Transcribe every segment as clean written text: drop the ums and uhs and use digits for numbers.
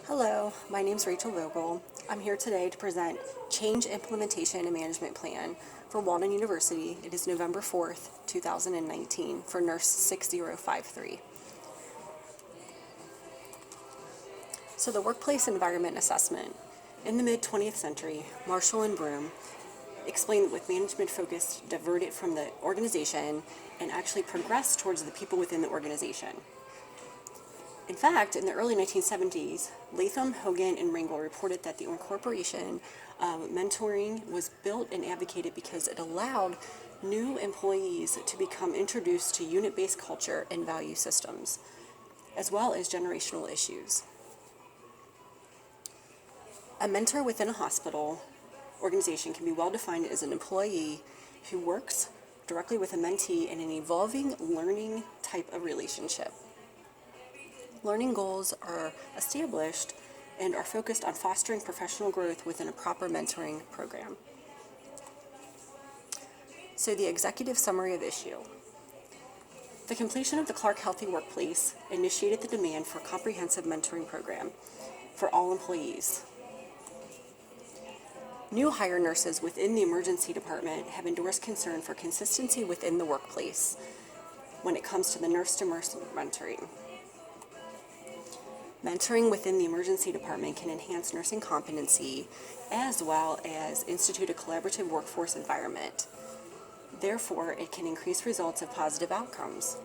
Hello, my name is Rachel Vogel. I'm here today to present Change Implementation and Management Plan for Walden University. It is November 4th, 2019 for Nurs 6053. So the workplace environment assessment. In the mid-20th century, Marshall and Broom explained that with management focus, divert it from the organization and actually progress towards the people within the organization. In fact, in the early 1970s, Latham, Hogan, and Ringel reported that the incorporation of mentoring was built and advocated because it allowed new employees to become introduced to unit-based culture and value systems, as well as generational issues. A mentor within a hospital organization can be well defined as an employee who works directly with a mentee in an evolving learning type of relationship. Learning goals are established and are focused on fostering professional growth within a proper mentoring program. So the executive summary of issue. The completion of the Clark Healthy Workplace initiated the demand for a comprehensive mentoring program for all employees. New hire nurses within the emergency department have endorsed concern for consistency within the workplace when it comes to the nurse-to-nurse mentoring. Mentoring within the emergency department can enhance nursing competency as well as institute a collaborative workforce environment. Therefore, it can increase results of positive outcomes.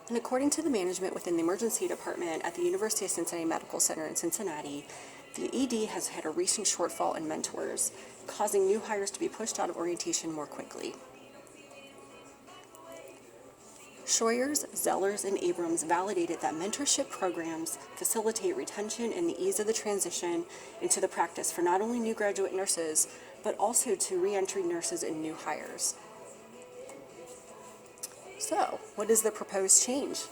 And according to the management within the emergency department at the University of Cincinnati Medical Center in Cincinnati, the ED has had a recent shortfall in mentors, causing new hires to be pushed out of orientation more quickly. Schroyers, Zellers, and Abrams validated that mentorship programs facilitate retention and the ease of the transition into the practice for not only new graduate nurses, but also to re-entry nurses and new hires. So, what is the proposed change?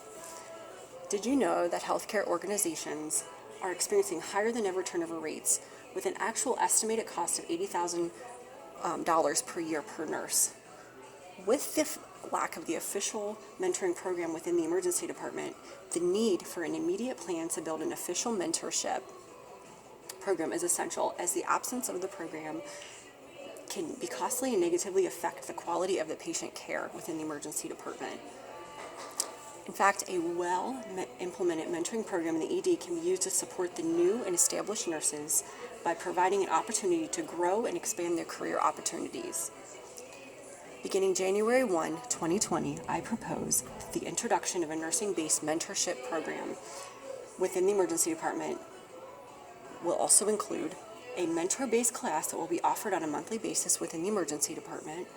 Did you know that healthcare organizations are experiencing higher than ever turnover rates with an actual estimated cost of $80,000 per year per nurse? With the lack of the official mentoring program within the emergency department, the need for an immediate plan to build an official mentorship program is essential, as the absence of the program can be costly and negatively affect the quality of the patient care within the emergency department. In fact, a well-implemented mentoring program in the ED can be used to support the new and established nurses by providing an opportunity to grow and expand their career opportunities. Beginning January 1, 2020, I propose the introduction of a nursing-based mentorship program within the emergency department will also include a mentor-based class that will be offered on a monthly basis within the emergency department.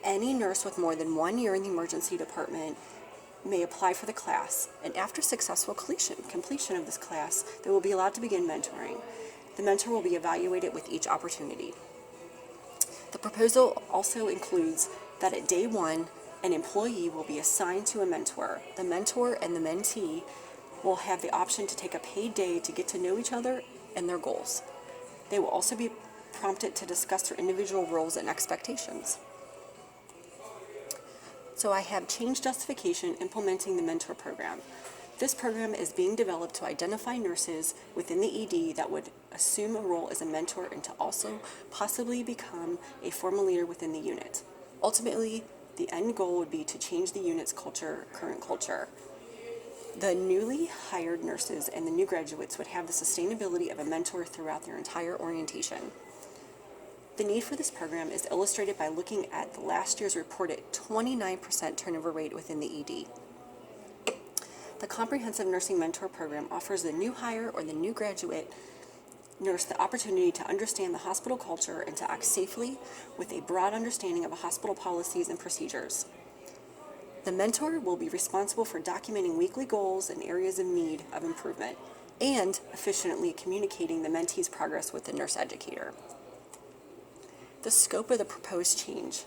Any nurse with more than 1 year in the emergency department may apply for the class, and after successful completion of this class, they will be allowed to begin mentoring. The mentor will be evaluated with each opportunity. The proposal also includes that at day one, an employee will be assigned to a mentor. The mentor and the mentee will have the option to take a paid day to get to know each other and their goals. They will also be prompted to discuss their individual roles and expectations. So I have change justification implementing the mentor program. This program is being developed to identify nurses within the ED that would assume a role as a mentor and to also possibly become a formal leader within the unit. Ultimately, the end goal would be to change the unit's current culture. The newly hired nurses and the new graduates would have the sustainability of a mentor throughout their entire orientation. The need for this program is illustrated by looking at the last year's reported 29% turnover rate within the ED. The Comprehensive Nursing Mentor Program offers the new hire or the new graduate nurse the opportunity to understand the hospital culture and to act safely with a broad understanding of hospital policies and procedures. The mentor will be responsible for documenting weekly goals and areas of need of improvement and efficiently communicating the mentee's progress with the nurse educator. The scope of the proposed change.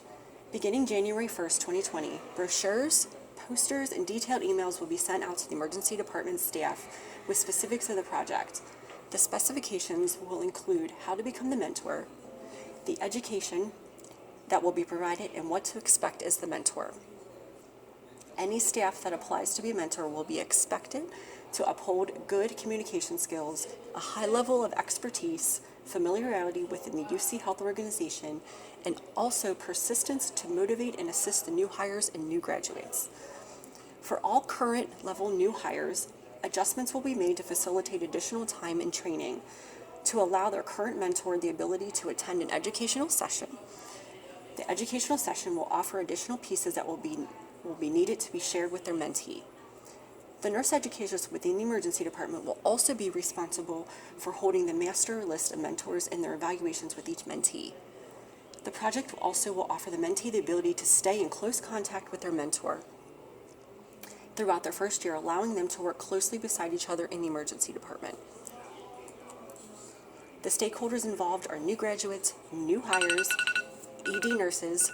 Beginning January 1st, 2020, brochures, posters, and detailed emails will be sent out to the emergency department staff with specifics of the project. The specifications will include how to become the mentor, the education that will be provided, and what to expect as the mentor. Any staff that applies to be a mentor will be expected to uphold good communication skills, a high level of expertise, familiarity within the UC Health organization, and also persistence to motivate and assist the new hires and new graduates. For all current level new hires, adjustments will be made to facilitate additional time and training to allow their current mentor the ability to attend an educational session. The educational session will offer additional pieces that will be needed to be shared with their mentee. The nurse educators within the emergency department will also be responsible for holding the master list of mentors and their evaluations with each mentee. The project also will offer the mentee the ability to stay in close contact with their mentor throughout their first year, allowing them to work closely beside each other in the emergency department. The stakeholders involved are new graduates, new hires, ED nurses,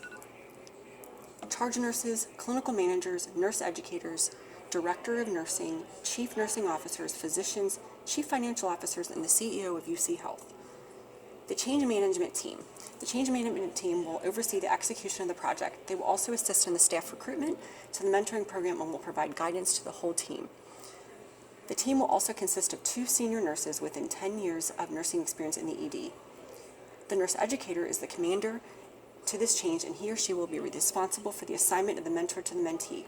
charge nurses, clinical managers, nurse educators, director of nursing, chief nursing officers, physicians, chief financial officers, and the CEO of UC Health. The change management team. The change management team will oversee the execution of the project. They will also assist in the staff recruitment to the mentoring program and will provide guidance to the whole team. The team will also consist of 2 senior nurses within 10 years of nursing experience in the ED. The nurse educator is the commander to this change, and he or she will be responsible for the assignment of the mentor to the mentee.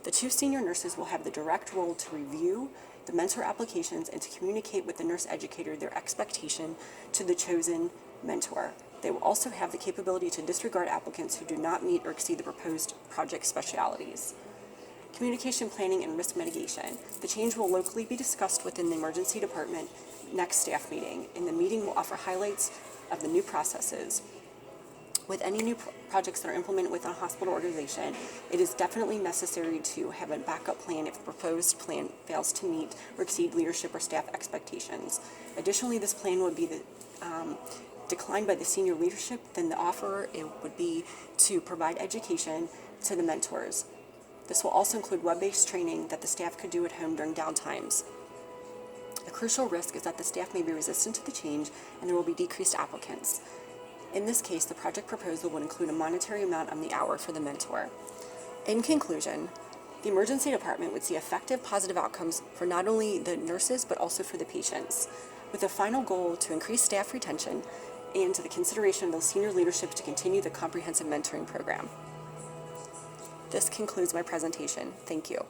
The 2 senior nurses will have the direct role to review the mentor applications and to communicate with the nurse educator their expectation to the chosen mentor. They will also have the capability to disregard applicants who do not meet or exceed the proposed project specialities. Communication planning and risk mitigation. The change will locally be discussed within the emergency department next staff meeting, and the meeting will offer highlights of the new processes. With any new projects that are implemented within a hospital organization, it is definitely necessary to have a backup plan if the proposed plan fails to meet or exceed leadership or staff expectations. Additionally, this plan would be declined by the senior leadership, then the offer would be to provide education to the mentors. This will also include web-based training that the staff could do at home during downtimes. A crucial risk is that the staff may be resistant to the change and there will be decreased applicants. In this case, the project proposal would include a monetary amount on the hour for the mentor. In conclusion, the emergency department would see effective positive outcomes for not only the nurses but also for the patients, with a final goal to increase staff retention and to the consideration of the senior leadership to continue the comprehensive mentoring program. This concludes my presentation. Thank you.